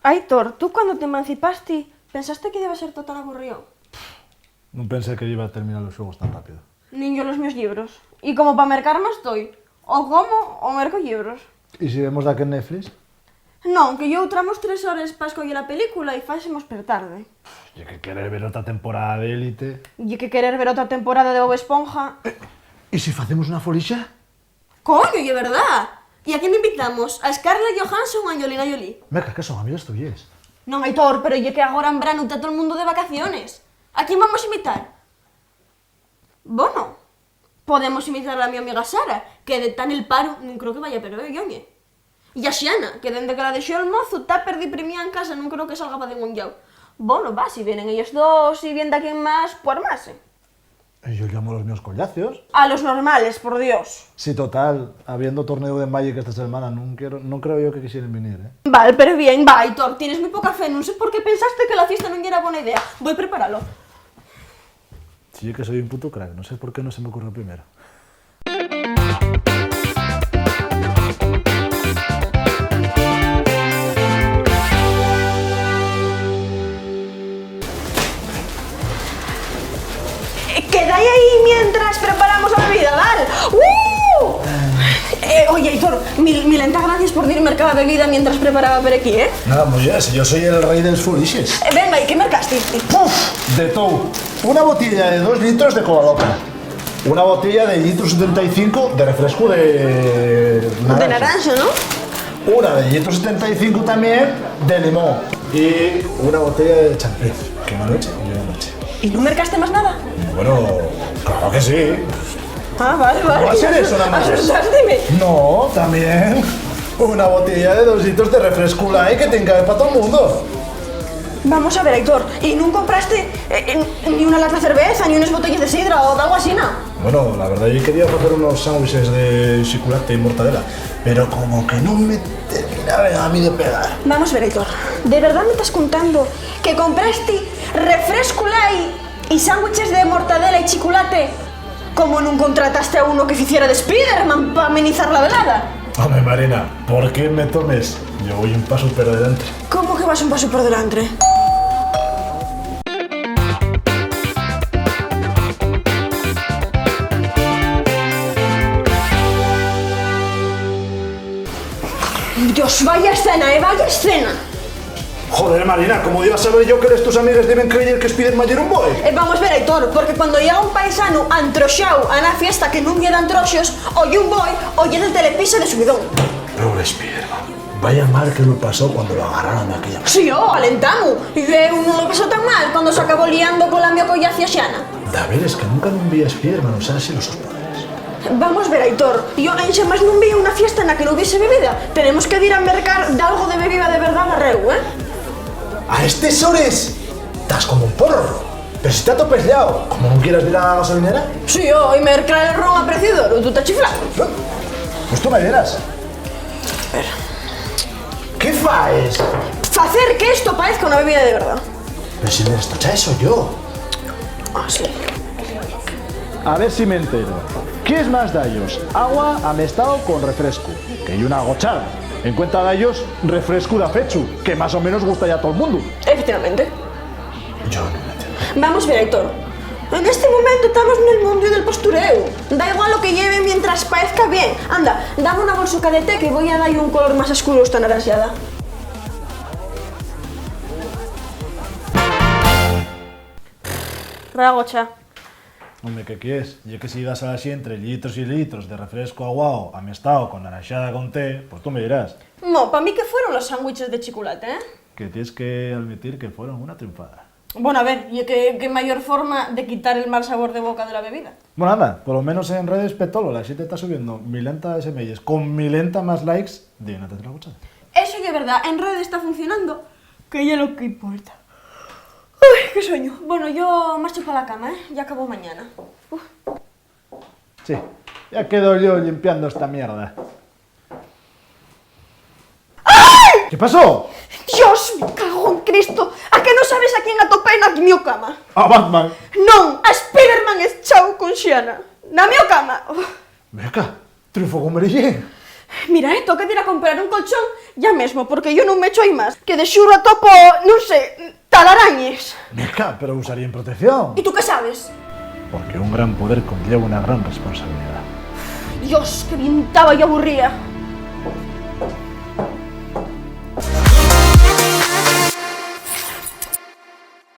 Aitor, tú cuando te emancipaste, pensaste que iba a ser todo tan aburrido? Non pensé que iba a terminar os xogos tan rápido. Nin yo los meus libros. E como para mercar máis estoy. O como o merco libros. E se vemos daquel Netflix? Non, que yo tramos 3 horas para escoller a película e fáxemos per tarde. E que querer ver outra temporada de Élite. E que querer ver outra temporada de Bob Esponja. E se facemos unha folixa? Coño, é verdad! E a quen invitamos? A Scarlett Johansson ou a Angelina Jolie? Meca, que son amigas tuyes. Non, Aitor, pero é que agora en verano está todo o mundo de vacaciones. A quen vamos a invitar? Bueno, podemos invitar a mi amiga Sara, que de tan el paro, non creo que vaya, pero yoñe. E a Xiana, que dende que la deixou el mozo, está perdiprimida en casa, non creo que salga para de un llau. Bueno, va, si vienen ellos dos y viendo a quen más, pues armarse. Yo llamo a los míos collacios. A los normales, por Dios. Sí, total, habiendo torneo de Magic esta semana, non creo yo que quisieran venir, ¿eh? Vale, pero bien, va, Aitor, tienes muy poca fe, non sé por qué pensaste que la fiesta non era buena idea. Voy a prepararlo. Sí, que soy un puto crack, no sé por qué no se me ocurrió primero. Quedáis ahí mientras preparamos la bebida, ¿vale? Oye, Aitor, milenta gracias por dirme mercar la bebida mientras preparaba per aquí, ¿eh? Nada, muy bien, si yo soy el rey de los foliches. Venga, ¿y qué mercaste? ¡Puf! De todo. Una botella de 2 litros de cola loca. Una botella de 1,75 de refresco de naranja. De naranja, ¿no? Una de 1,75 también de limón. Y una botella de champán. Que una noche y una noche. ¿Y no mercaste más nada? Bueno, claro que sí. Ah, vale. ¿No va a ser eso nada más? Asustaste. No, también una botella de 2 litros de refresco light que tenga para todo el mundo. Vamos a ver, Aitor, ¿y no compraste ni una lata de cerveza, ni unas botellas de sidra o de algo así, no? Bueno, la verdad yo quería hacer unos sándwiches de chocolate y mortadela, pero como que no me terminaba a mí de pegar. Vamos a ver, Aitor, ¿de verdad me estás contando que compraste refresco light y sándwiches de mortadela y chocolate como no contrataste a uno que hiciera de Spiderman para amenizar la velada? Hombre, Marina, ¿por qué me tomes? Yo voy un paso por delante. ¿Cómo que vas un paso por delante? Dios, vaya escena, vaya escena. Joder, Marina, ¿cómo iba a saber yo que tus amigas deben creer que Spiderman era un boy? Vamos a ver, Aitor, porque cuando llega un paisano antroxao a una fiesta que non lle dan troxos, oye un boy, oye del telepisa de subidón. Pobre Spiderman. Vaya mal que lo pasó cuando lo agarraron de aquella manera. Sí, alentamos. Y uno lo pasó tan mal cuando se acabó liando con la mía collacia Xiana. Da ver, es que nunca non vi a Spiderman usarse los sus poderes. Vamos a ver, Aitor, yo en Xemas non vi una fiesta na que non hubiese bebida. Tenemos que ir a mercar de algo de bebida de verdad a reu, ¿eh? ¡A estes hores! Estás como un porro. Pero si te ha topezleado, ¿cómo no quieras ir a la gasolinera? Sí, y mercar el ron a precio de oro, tú te chiflado. No. Pues tú me dirás. ¿Qué faes? Hacer que esto parezca una bebida de verdad. Pero si me estocha eso yo. Ah, sí. A ver si me entero. ¿Qué es más de ellos? Agua amestado con refresco, que hay una gochada. En cuenta de ellos, refresco de afechu, que más o menos gusta ya a todo el mundo. Efectivamente. Yo no me entiendo. Vamos a ver, Aitor. En este momento estamos en el mundo del postureo. Da igual lo que lleve mientras parezca bien. Anda, dame una bolsuca de té que voy a darle un color más oscuro a esta naranjada. Ragocha. Hombre, ¿qué quieres? Y que si das así entre litros y litros de refresco aguado, amestado, con naranjada, con té, pues tú me dirás. No, para mí que fueron los sándwiches de chocolate, ¿eh? Que tienes que admitir que fueron una triunfada. Bueno, a ver, y qué mayor forma de quitar el mal sabor de boca de la bebida. Bueno, anda, por lo menos en redes petolo, la gente está subiendo 1000 SMIs con 1000 más likes de una tetra gochada. Eso ya es verdad, en redes está funcionando, que ya lo que importa. Uy, qué sueño. Bueno, yo marcho para la cama, ¿eh? Ya acabo mañana. Sí, ya quedo yo limpiando esta mierda. ¡Ay! ¿Qué pasó? Dios, me cago en Cristo. A que no sabes a quién atopé na mi cama? A Batman. Non, a Spiderman es chao con Xiana. Na mi cama. Meca, triunfo con Mary Jane. Mira, toca de ir a comprar un colchón Ya mesmo, porque yo non me echo aí máis, que de xuro atopo, non sei, talarañes. Meca, pero usarían protección. E tú que sabes? Porque un gran poder conlleva una gran responsabilidad. Dios, que bien estaba y aburría.